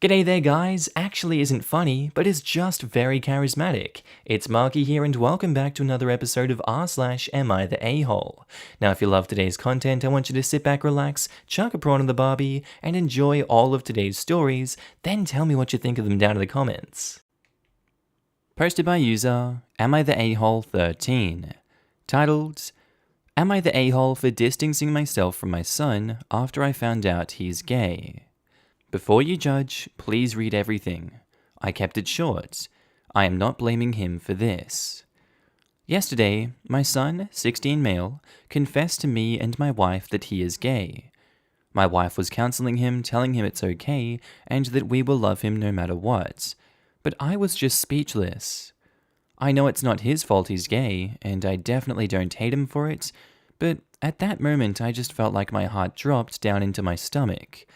G'day there guys, actually isn't funny, but is just very charismatic. It's Markee here and welcome back to another episode of r/AmiTheA. Now if you love today's content, I want you to sit back, relax, chuck a prawn on the barbie, and enjoy all of today's stories, then tell me what you think of them down in the comments. Posted by user AmiTheA13, titled, Am I the a-hole for distancing myself from my son after I found out he's gay? Before you judge, please read everything. I kept it short. I am not blaming him for this. Yesterday, my son, 16 male, confessed to me and my wife that he is gay. My wife was counseling him, telling him it's okay, and that we will love him no matter what. But I was just speechless. I know it's not his fault he's gay, and I definitely don't hate him for it, but at that moment I just felt like my heart dropped down into my stomach.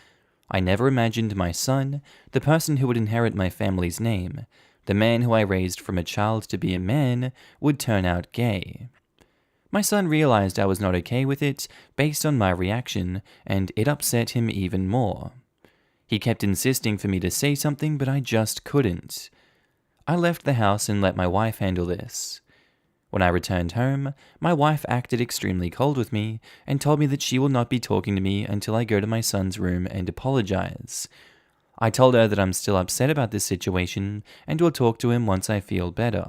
I never imagined my son, the person who would inherit my family's name, the man who I raised from a child to be a man, would turn out gay. My son realized I was not okay with it based on my reaction, and it upset him even more. He kept insisting for me to say something, but I just couldn't. I left the house and let my wife handle this. When I returned home, my wife acted extremely cold with me and told me that she will not be talking to me until I go to my son's room and apologize. I told her that I'm still upset about this situation and will talk to him once I feel better.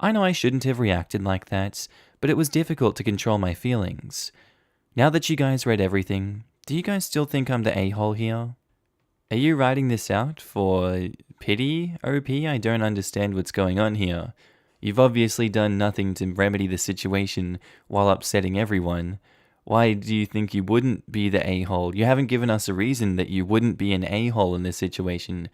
I know I shouldn't have reacted like that, but it was difficult to control my feelings. Now that you guys read everything, do you guys still think I'm the a-hole here? Are you writing this out for pity, OP? I don't understand what's going on here. You've obviously done nothing to remedy the situation while upsetting everyone. Why do you think you wouldn't be the a-hole? You haven't given us a reason that you wouldn't be an a-hole in this situation.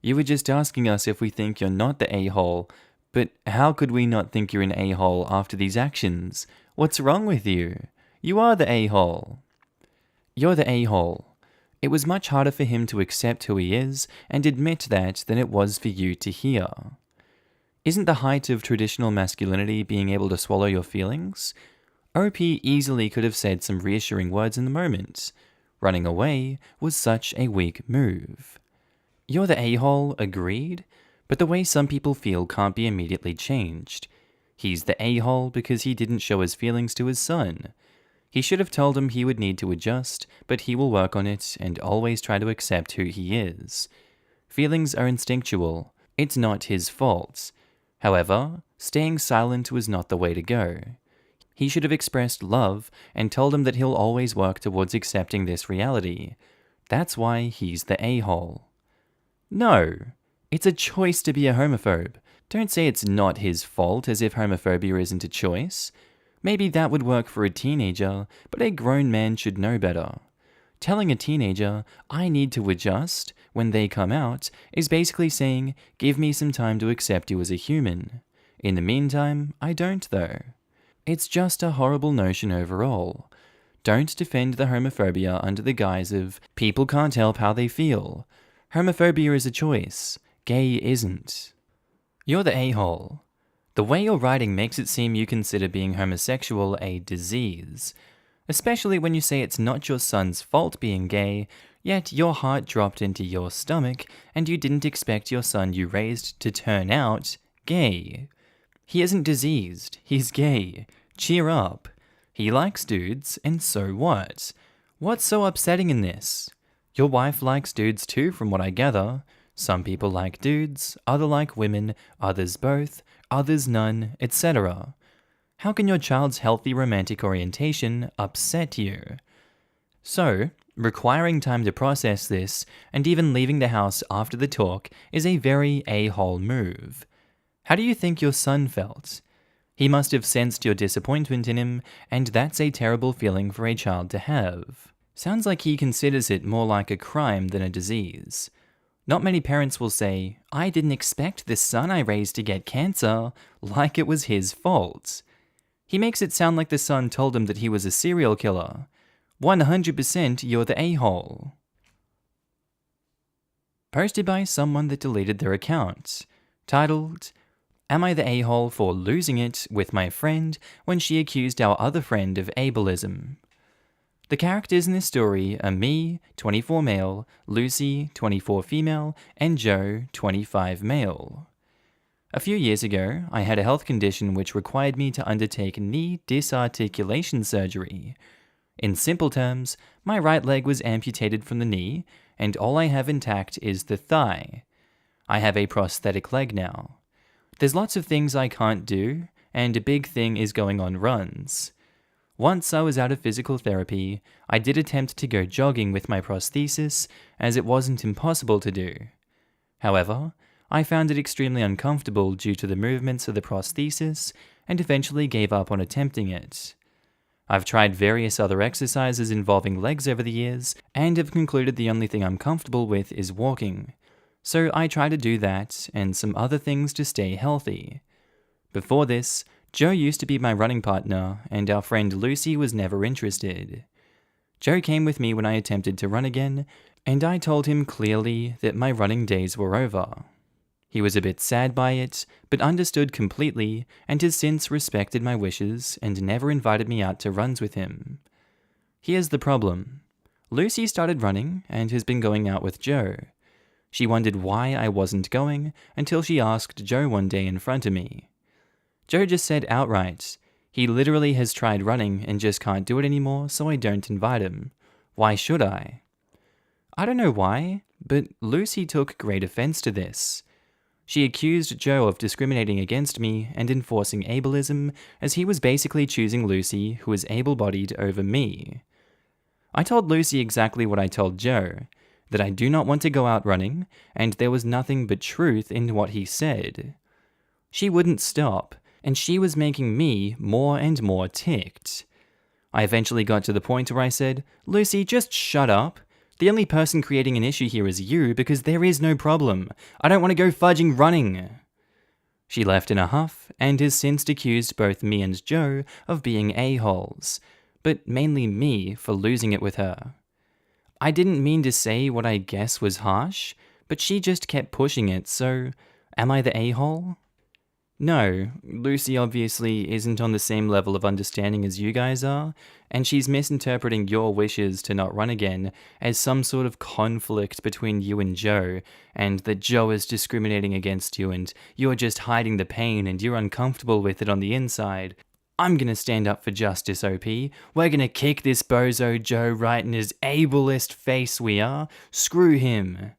You were just asking us if we think you're not the a-hole, but how could we not think you're an a-hole after these actions? What's wrong with you? You are the a-hole. You're the a-hole. It was much harder for him to accept who he is and admit that than it was for you to hear. Isn't the height of traditional masculinity being able to swallow your feelings? OP easily could have said some reassuring words in the moment. Running away was such a weak move. You're the a-hole, agreed, but the way some people feel can't be immediately changed. He's the a-hole because he didn't show his feelings to his son. He should have told him he would need to adjust, but he will work on it and always try to accept who he is. Feelings are instinctual. It's not his fault. However, staying silent was not the way to go. He should have expressed love and told him that he'll always work towards accepting this reality. That's why he's the a-hole. No, it's a choice to be a homophobe. Don't say it's not his fault as if homophobia isn't a choice. Maybe that would work for a teenager, but a grown man should know better. Telling a teenager, I need to adjust, when they come out, is basically saying, give me some time to accept you as a human. In the meantime, I don't though. It's just a horrible notion overall. Don't defend the homophobia under the guise of, people can't help how they feel. Homophobia is a choice. Gay isn't. You're the a-hole. The way you're writing makes it seem you consider being homosexual a disease. Especially when you say it's not your son's fault being gay, yet your heart dropped into your stomach and you didn't expect your son you raised to turn out gay. He isn't diseased, he's gay. Cheer up. He likes dudes, and so what? What's so upsetting in this? Your wife likes dudes too, from what I gather. Some people like dudes, others like women, others both, others none, etc. How can your child's healthy romantic orientation upset you? So, requiring time to process this, and even leaving the house after the talk, is a very a-hole move. How do you think your son felt? He must have sensed your disappointment in him, and that's a terrible feeling for a child to have. Sounds like he considers it more like a crime than a disease. Not many parents will say, I didn't expect this son I raised to get cancer, like it was his fault. He makes it sound like the son told him that he was a serial killer. 100% you're the a-hole. Posted by someone that deleted their account. Titled, Am I the a-hole for losing it with my friend when she accused our other friend of ableism? The characters in this story are me, 24 male, Lucy, 24 female, and Joe, 25 male. A few years ago, I had a health condition which required me to undertake knee disarticulation surgery. In simple terms, my right leg was amputated from the knee, and all I have intact is the thigh. I have a prosthetic leg now. There's lots of things I can't do, and a big thing is going on runs. Once I was out of physical therapy, I did attempt to go jogging with my prosthesis, as it wasn't impossible to do. However, I found it extremely uncomfortable due to the movements of the prosthesis, and eventually gave up on attempting it. I've tried various other exercises involving legs over the years, and have concluded the only thing I'm comfortable with is walking. So I try to do that, and some other things to stay healthy. Before this, Joe used to be my running partner, and our friend Lucy was never interested. Joe came with me when I attempted to run again, and I told him clearly that my running days were over. He was a bit sad by it, but understood completely, and has since respected my wishes and never invited me out to runs with him. Here's the problem. Lucy started running and has been going out with Joe. She wondered why I wasn't going until she asked Joe one day in front of me. Joe just said outright, he literally has tried running and just can't do it anymore, so I don't invite him. Why should I? I don't know why, but Lucy took great offense to this. She accused Joe of discriminating against me and enforcing ableism, as he was basically choosing Lucy, who is able-bodied, over me. I told Lucy exactly what I told Joe, that I do not want to go out running, and there was nothing but truth in what he said. She wouldn't stop, and she was making me more and more ticked. I eventually got to the point where I said, "Lucy, just shut up. The only person creating an issue here is you, because there is no problem. I don't want to go fudging running." She left in a huff, and has since accused both me and Joe of being a-holes, but mainly me for losing it with her. I didn't mean to say what I guess was harsh, but she just kept pushing it, so am I the a-hole? No, Lucy obviously isn't on the same level of understanding as you guys are, and she's misinterpreting your wishes to not run again as some sort of conflict between you and Joe, and that Joe is discriminating against you and you're just hiding the pain and you're uncomfortable with it on the inside. I'm gonna stand up for justice, OP. We're gonna kick this bozo Joe right in his ableist face, we are. Screw him.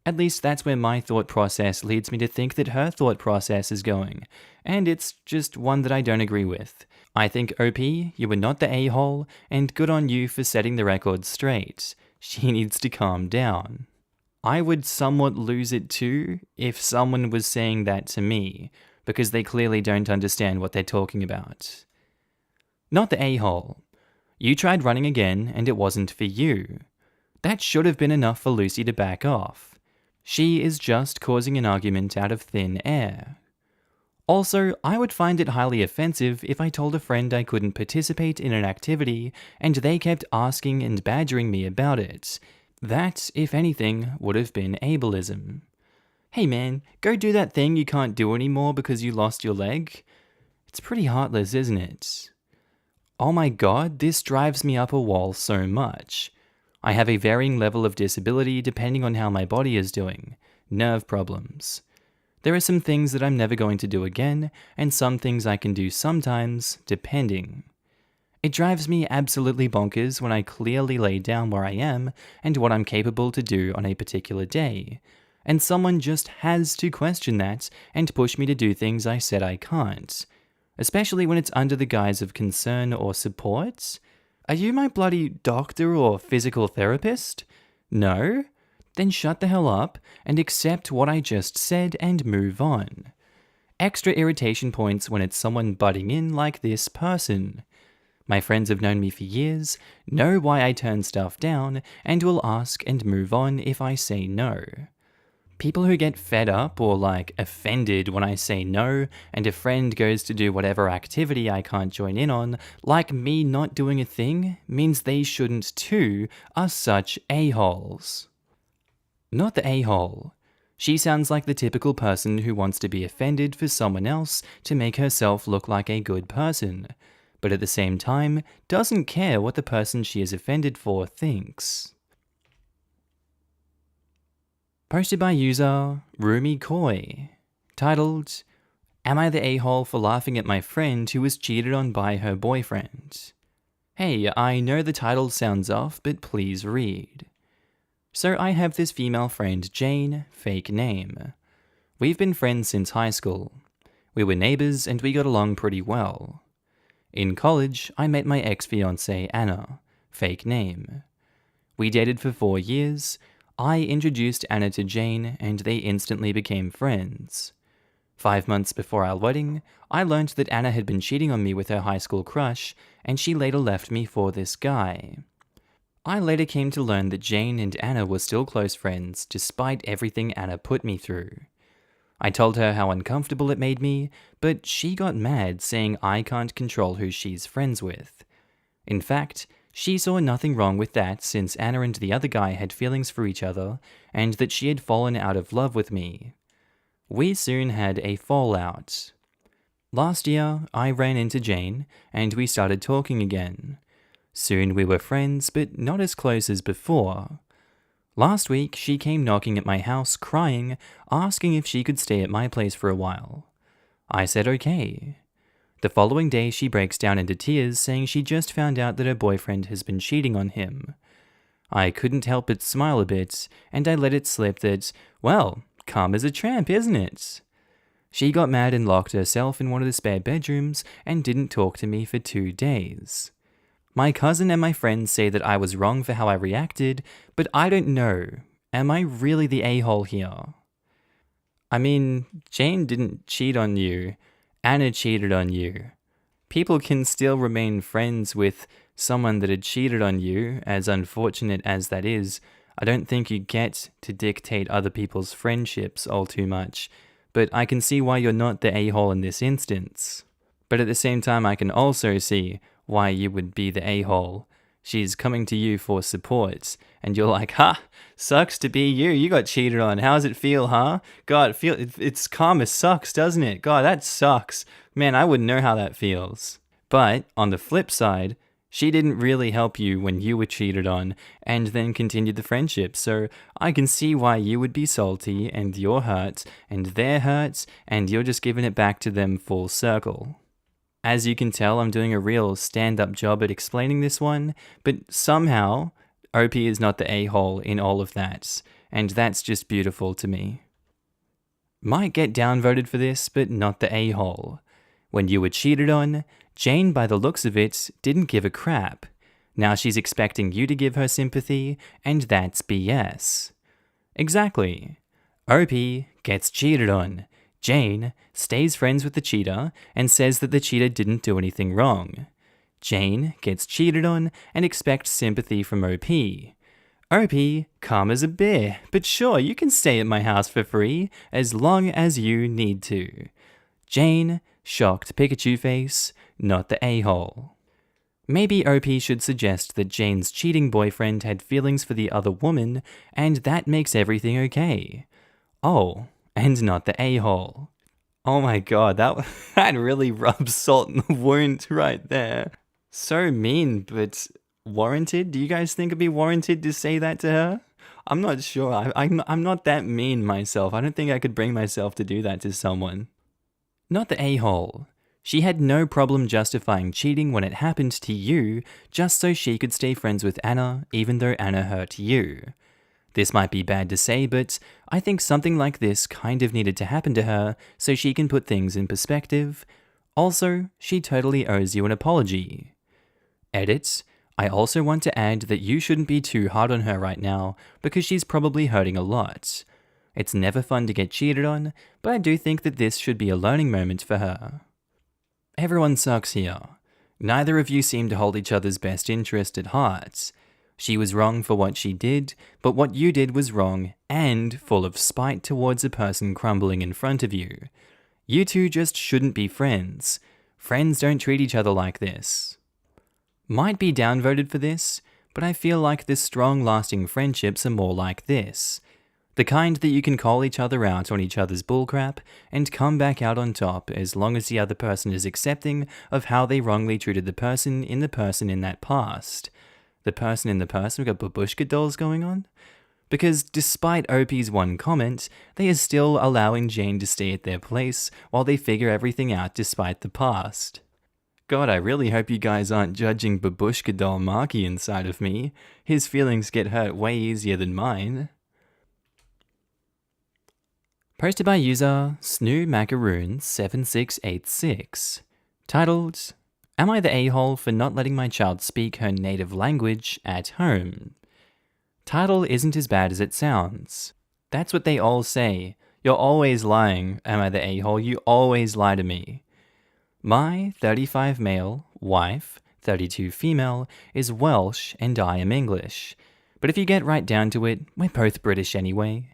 At least that's where my thought process leads me to think that her thought process is going, and it's just one that I don't agree with. I think, OP, you were not the a-hole, and good on you for setting the record straight. She needs to calm down. I would somewhat lose it too if someone was saying that to me, because they clearly don't understand what they're talking about. Not the a-hole. You tried running again, and it wasn't for you. That should have been enough for Lucy to back off. She is just causing an argument out of thin air. Also, I would find it highly offensive if I told a friend I couldn't participate in an activity and they kept asking and badgering me about it. That, if anything, would have been ableism. Hey man, go do that thing you can't do anymore because you lost your leg. It's pretty heartless, isn't it? Oh my god, this drives me up a wall so much. I have a varying level of disability depending on how my body is doing. Nerve problems. There are some things that I'm never going to do again, and some things I can do sometimes, depending. It drives me absolutely bonkers when I clearly lay down where I am and what I'm capable to do on a particular day, and someone just has to question that and push me to do things I said I can't, especially when it's under the guise of concern or support. Are you my bloody doctor or physical therapist? No? Then shut the hell up and accept what I just said and move on. Extra irritation points when it's someone butting in like this person. My friends have known me for years, know why I turn stuff down, and will ask and move on if I say no. People who get fed up or offended when I say no and a friend goes to do whatever activity I can't join in on, like me not doing a thing, means they shouldn't too, are such a-holes. Not the a-hole. She sounds like the typical person who wants to be offended for someone else to make herself look like a good person. but at the same time doesn't care what the person she is offended for thinks. Posted by user Rumi Koi, titled, "Am I the a-hole for laughing at my friend who was cheated on by her boyfriend?" Hey, I know the title sounds off, but please read. So I have this female friend, Jane, fake name. We've been friends since high school. We were neighbors and we got along pretty well. In college, I met my ex-fiancée, Anna, fake name. We dated for 4 years. I introduced Anna to Jane and they instantly became friends. 5 months before our wedding, I learned that Anna had been cheating on me with her high school crush, and she later left me for this guy. I later came to learn that Jane and Anna were still close friends despite everything Anna put me through. I told her how uncomfortable it made me, but she got mad saying I can't control who she's friends with. In fact, she saw nothing wrong with that since Anna and the other guy had feelings for each other and that she had fallen out of love with me. We soon had a fallout. Last year, I ran into Jane and we started talking again. Soon we were friends, but not as close as before. Last week, she came knocking at my house crying, asking if she could stay at my place for a while. I said okay. The following day, she breaks down into tears, saying she just found out that her boyfriend has been cheating on him. I couldn't help but smile a bit, and I let it slip that, well, calm as a tramp, isn't it? She got mad and locked herself in one of the spare bedrooms and didn't talk to me for 2 days. My cousin and my friends say that I was wrong for how I reacted, but I don't know. Am I really the a-hole here? I mean, Jane didn't cheat on you. Anna cheated on you. People can still remain friends with someone that had cheated on you, as unfortunate as that is. I don't think you get to dictate other people's friendships all too much, but I can see why you're not the a-hole in this instance. But at the same time, I can also see why you would be the a-hole. She's coming to you for support, and you're like, ha, sucks to be you. You got cheated on. How's it feel, huh? God, it's karma sucks, doesn't it? God, that sucks. Man, I wouldn't know how that feels. But on the flip side, she didn't really help you when you were cheated on, and then continued the friendship. So I can see why you would be salty, and you're hurt, and they're hurt, and you're just giving it back to them full circle. As you can tell, I'm doing a real stand-up job at explaining this one, but somehow, OP is not the a-hole in all of that, and that's just beautiful to me. Might get downvoted for this, but not the a-hole. When you were cheated on, Jane, by the looks of it, didn't give a crap. Now she's expecting you to give her sympathy, and that's BS. Exactly. OP gets cheated on. Jane stays friends with the cheater and says that the cheater didn't do anything wrong. Jane gets cheated on and expects sympathy from OP. OP, calm as a bear, but sure, you can stay at my house for free as long as you need to. Jane, shocked Pikachu face, not the a-hole. Maybe OP should suggest that Jane's cheating boyfriend had feelings for the other woman, and that makes everything okay. Oh, and not the a-hole. Oh my god, that really rubs salt in the wound right there. So mean, but warranted? Do you guys think it'd be warranted to say that to her? I'm not sure. I'm not that mean myself. I don't think I could bring myself to do that to someone. Not the a-hole. She had no problem justifying cheating when it happened to you, just so she could stay friends with Anna, even though Anna hurt you. This might be bad to say, but I think something like this kind of needed to happen to her so she can put things in perspective. Also, she totally owes you an apology. Edit. I also want to add that you shouldn't be too hard on her right now because she's probably hurting a lot. It's never fun to get cheated on, but I do think that this should be a learning moment for her. Everyone sucks here. Neither of you seem to hold each other's best interest at heart. She was wrong for what she did, but what you did was wrong and full of spite towards a person crumbling in front of you. You two just shouldn't be friends. Friends don't treat each other like this. Might be downvoted for this, but I feel like the strong lasting friendships are more like this. The kind that you can call each other out on each other's bullcrap and come back out on top as long as the other person is accepting of how they wrongly treated the person in that past. The person in the past, we got babushka dolls going on? Because despite OP's one comment, they are still allowing Jane to stay at their place while they figure everything out despite the past. God, I really hope you guys aren't judging babushka doll Markee inside of me. His feelings get hurt way easier than mine. Posted by user SnooMacaroon7686. Titled, Am I the a-hole for not letting my child speak her native language at home? Title isn't as bad as it sounds. That's what they all say. You're always lying, am I the a-hole? You always lie to me. My 35 male wife, 32 female, is Welsh and I am English. But if you get right down to it, we're both British anyway.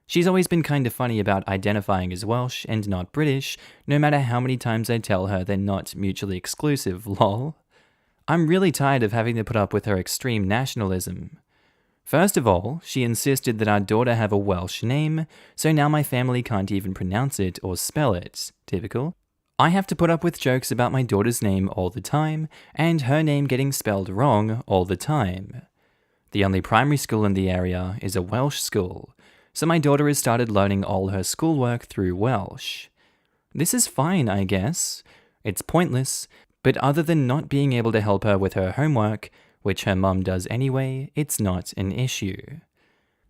She's always been kind of funny about identifying as Welsh and not British, no matter how many times I tell her they're not mutually exclusive, lol. I'm really tired of having to put up with her extreme nationalism. First of all, she insisted that our daughter have a Welsh name, so now my family can't even pronounce it or spell it. Typical. I have to put up with jokes about my daughter's name all the time, and her name getting spelled wrong all the time. The only primary school in the area is a Welsh school, so my daughter has started learning all her schoolwork through Welsh. This is fine, I guess. It's pointless, but other than not being able to help her with her homework, which her mum does anyway, it's not an issue.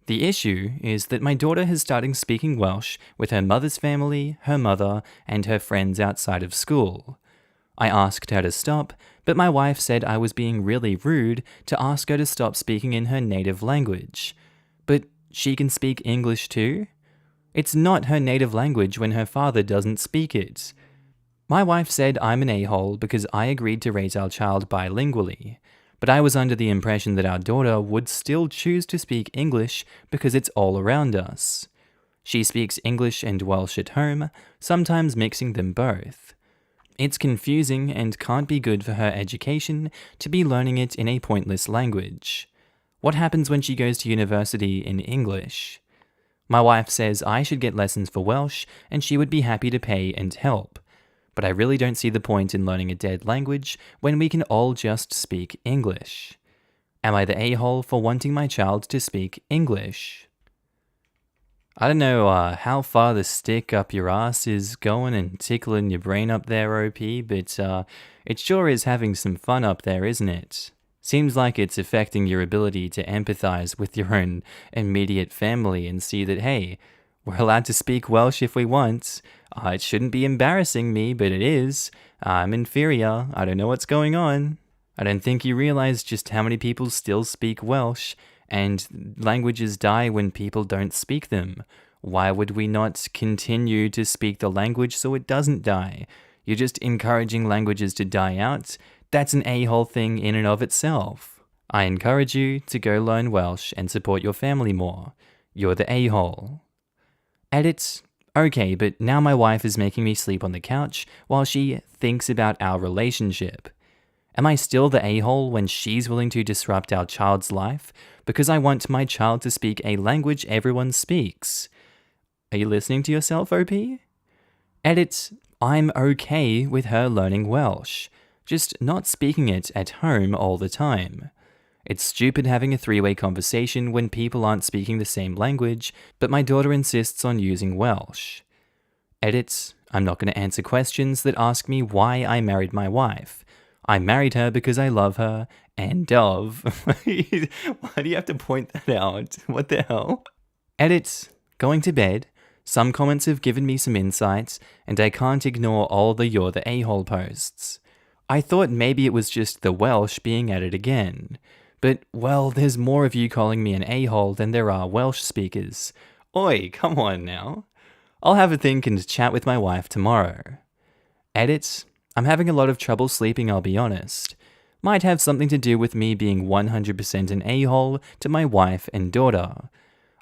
The issue is that my daughter has started speaking Welsh with her mother's family, her mother, and her friends outside of school. I asked her to stop, but my wife said I was being really rude to ask her to stop speaking in her native language. But she can speak English too? It's not her native language when her father doesn't speak it. My wife said I'm an a-hole because I agreed to raise our child bilingually. But I was under the impression that our daughter would still choose to speak English because it's all around us. She speaks English and Welsh at home, sometimes mixing them both. It's confusing and can't be good for her education to be learning it in a pointless language. What happens when she goes to university in English? My wife says I should get lessons for Welsh and she would be happy to pay and help. But I really don't see the point in learning a dead language when we can all just speak English. Am I the a-hole for wanting my child to speak English? I don't know how far the stick up your ass is going and tickling your brain up there, OP, but it sure is having some fun up there, isn't it? Seems like it's affecting your ability to empathize with your own immediate family and see that, hey, we're allowed to speak Welsh if we want. It shouldn't be embarrassing me, but it is. I'm inferior. I don't know what's going on. I don't think you realize just how many people still speak Welsh, and languages die when people don't speak them. Why would we not continue to speak the language so it doesn't die? You're just encouraging languages to die out. That's an a-hole thing in and of itself. I encourage you to go learn Welsh and support your family more. You're the a-hole. Edit. Okay, but now my wife is making me sleep on the couch while she thinks about our relationship. Am I still the a-hole when she's willing to disrupt our child's life because I want my child to speak a language everyone speaks? Are you listening to yourself, OP? Edit. I'm okay with her learning Welsh, just not speaking it at home all the time. It's stupid having a three-way conversation when people aren't speaking the same language, but my daughter insists on using Welsh. Edit. I'm not going to answer questions that ask me why I married my wife. I married her because I love her, and of. Why do you have to point that out? What the hell? Edit. Going to bed. Some comments have given me some insights, and I can't ignore all the You're the a-hole posts. I thought maybe it was just the Welsh being at it again. But, well, there's more of you calling me an a-hole than there are Welsh speakers. Oi, come on now. I'll have a think and chat with my wife tomorrow. Edit. I'm having a lot of trouble sleeping, I'll be honest. Might have something to do with me being 100% an a-hole to my wife and daughter.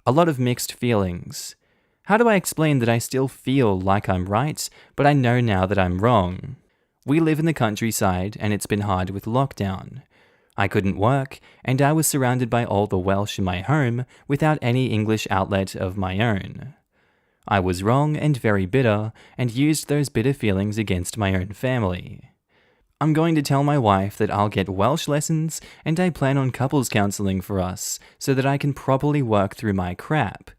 A lot of mixed feelings. How do I explain that I still feel like I'm right, but I know now that I'm wrong? We live in the countryside and it's been hard with lockdown. I couldn't work, and I was surrounded by all the Welsh in my home without any English outlet of my own. I was wrong and very bitter, and used those bitter feelings against my own family. I'm going to tell my wife that I'll get Welsh lessons, and I plan on couples counselling for us so that I can properly work through my crap.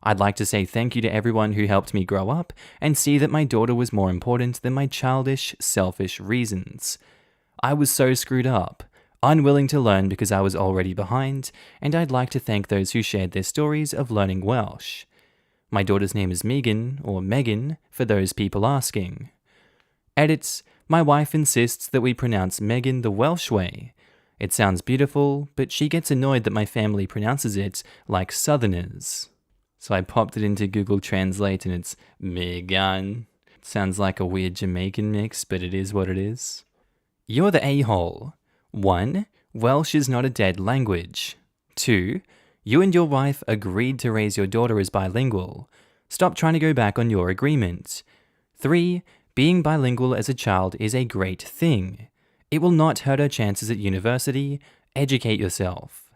I'd like to say thank you to everyone who helped me grow up and see that my daughter was more important than my childish, selfish reasons. I was so screwed up, unwilling to learn because I was already behind, and I'd like to thank those who shared their stories of learning Welsh. My daughter's name is Megan, or Megan, for those people asking. Edits, my wife insists that we pronounce Megan the Welsh way. It sounds beautiful, but she gets annoyed that my family pronounces it like Southerners. So I popped it into Google Translate and it's Megan. It sounds like a weird Jamaican mix, but it is what it is. You're the a-hole. 1. Welsh is not a dead language. 2. You and your wife agreed to raise your daughter as bilingual. Stop trying to go back on your agreement. 3. Being bilingual as a child is a great thing. It will not hurt her chances at university. Educate yourself.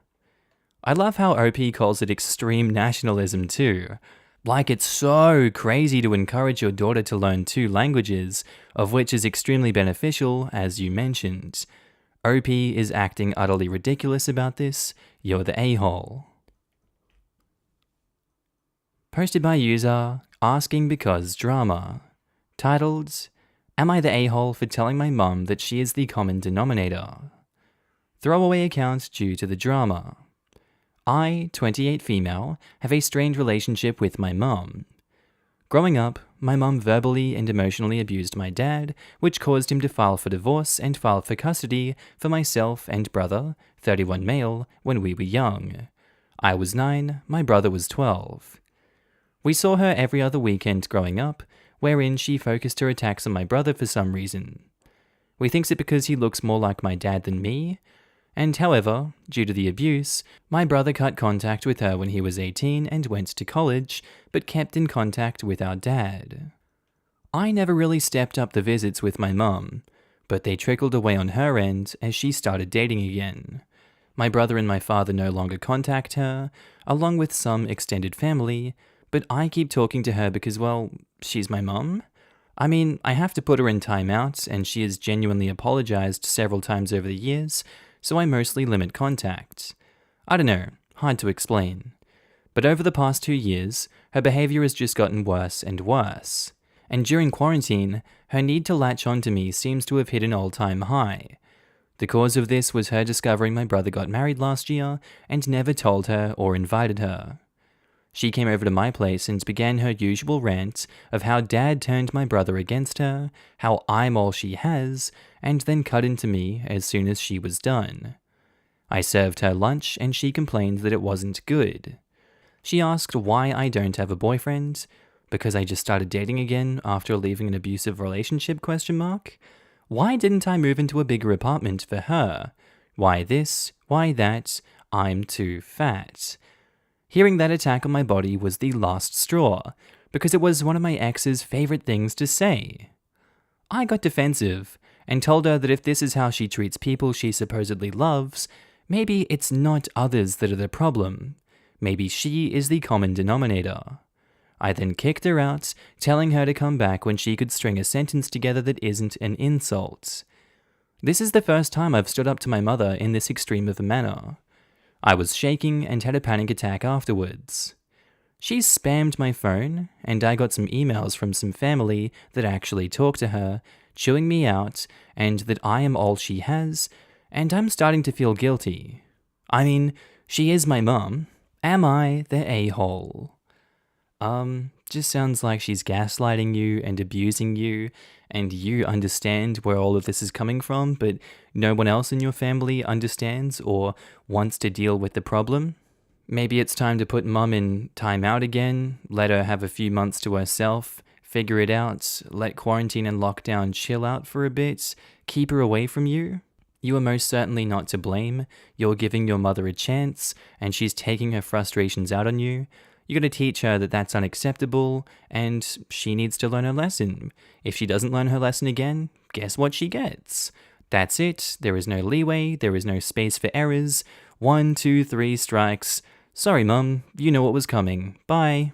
I love how OP calls it extreme nationalism too. Like it's so crazy to encourage your daughter to learn 2 languages, of which is extremely beneficial, as you mentioned. OP is acting utterly ridiculous about this. You're the a-hole. Posted by user Asking Because Drama. Titled, Am I the a-hole for telling my mum that she is the common denominator? Throwaway account due to the drama. I, 28 female, have a strained relationship with my mum. Growing up, my mum verbally and emotionally abused my dad, which caused him to file for divorce and file for custody for myself and brother, 31 male, when we were young. I was 9, my brother was 12. We saw her every other weekend growing up, wherein she focused her attacks on my brother for some reason. We thinks it because he looks more like my dad than me, and however, due to the abuse, my brother cut contact with her when he was 18 and went to college, but kept in contact with our dad. I never really stepped up the visits with my mum, but they trickled away on her end as she started dating again. My brother and my father no longer contact her, along with some extended family, but I keep talking to her because, well, she's my mum. I mean, I have to put her in timeout, and she has genuinely apologized several times over the years, so I mostly limit contact. I don't know, hard to explain. But over the past 2 years, her behavior has just gotten worse and worse. And during quarantine, her need to latch onto me seems to have hit an all-time high. The cause of this was her discovering my brother got married last year and never told her or invited her. She came over to my place and began her usual rant of how dad turned my brother against her, how I'm all she has, and then cut into me as soon as she was done. I served her lunch and she complained that it wasn't good. She asked why I don't have a boyfriend, because I just started dating again after leaving an abusive relationship ? Why didn't I move into a bigger apartment for her? Why this? Why that? I'm too fat. Hearing that attack on my body was the last straw, because it was one of my ex's favorite things to say. I got defensive, and told her that if this is how she treats people she supposedly loves, maybe it's not others that are the problem. Maybe she is the common denominator. I then kicked her out, telling her to come back when she could string a sentence together that isn't an insult. This is the first time I've stood up to my mother in this extreme of a manner. I was shaking and had a panic attack afterwards. She spammed my phone, and I got some emails from some family that actually talked to her, chewing me out, and that I am all she has, and I'm starting to feel guilty. I mean, she is my mum. Am I the a-hole? Just sounds like she's gaslighting you and abusing you, and you understand where all of this is coming from, but no one else in your family understands or wants to deal with the problem. Maybe it's time to put mum in timeout again, let her have a few months to herself, figure it out, let quarantine and lockdown chill out for a bit, keep her away from you. You are most certainly not to blame. You're giving your mother a chance, and she's taking her frustrations out on you. You gotta teach her that that's unacceptable, and she needs to learn her lesson. If she doesn't learn her lesson again, guess what she gets? That's it, there is no leeway, there is no space for errors. 1, 2, 3 strikes. Sorry, Mum, you know what was coming. Bye.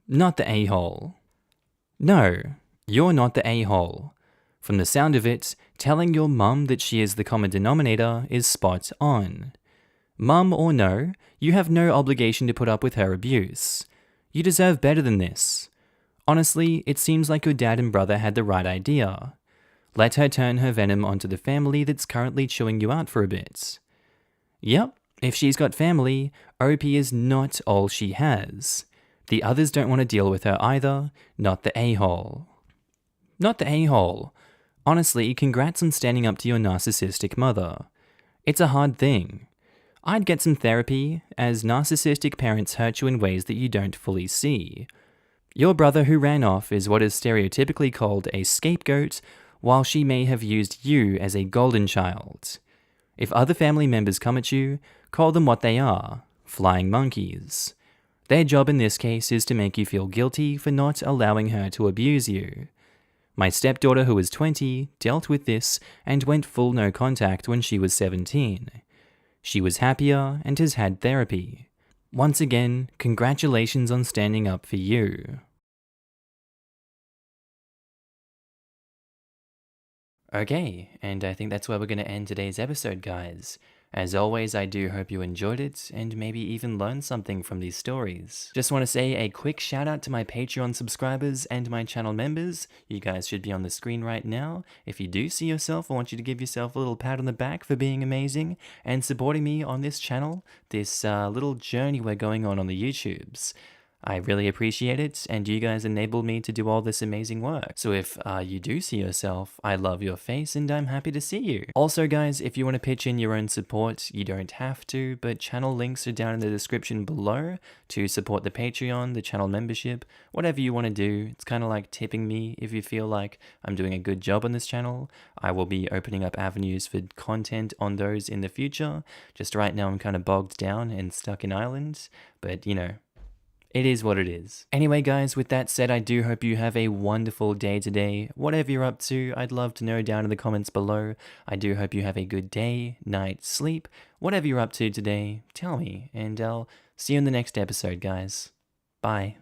Not the a-hole. No, you're not the a-hole. From the sound of it, telling your mum that she is the common denominator is spot on. Mum or no, you have no obligation to put up with her abuse. You deserve better than this. Honestly, it seems like your dad and brother had the right idea. Let her turn her venom onto the family that's currently chewing you out for a bit. Yep, if she's got family, OP is not all she has. The others don't want to deal with her either, not the a-hole. Not the a-hole. Honestly, congrats on standing up to your narcissistic mother. It's a hard thing. I'd get some therapy, as narcissistic parents hurt you in ways that you don't fully see. Your brother who ran off is what is stereotypically called a scapegoat, while she may have used you as a golden child. If other family members come at you, call them what they are, flying monkeys. Their job in this case is to make you feel guilty for not allowing her to abuse you. My stepdaughter, who was 20, dealt with this and went full no contact when she was 17. She was happier and has had therapy. Once again, congratulations on standing up for you. Okay, and I think that's where we're going to end today's episode, guys. As always, I do hope you enjoyed it, and maybe even learned something from these stories. Just want to say a quick shout out to my Patreon subscribers and my channel members. You guys should be on the screen right now. If you do see yourself, I want you to give yourself a little pat on the back for being amazing and supporting me on this channel, this little journey we're going on the YouTubes. I really appreciate it, and you guys enabled me to do all this amazing work. So if you do see yourself, I love your face and I'm happy to see you. Also guys, if you want to pitch in your own support, you don't have to, but channel links are down in the description below to support the Patreon, the channel membership, whatever you want to do. It's kind of like tipping me if you feel like I'm doing a good job on this channel. I will be opening up avenues for content on those in the future. Just right now I'm kind of bogged down and stuck in Ireland, but you know, it is what it is. Anyway guys, with that said, I do hope you have a wonderful day today. Whatever you're up to, I'd love to know down in the comments below. I do hope you have a good day, night, sleep. Whatever you're up to today, tell me, and I'll see you in the next episode, guys. Bye.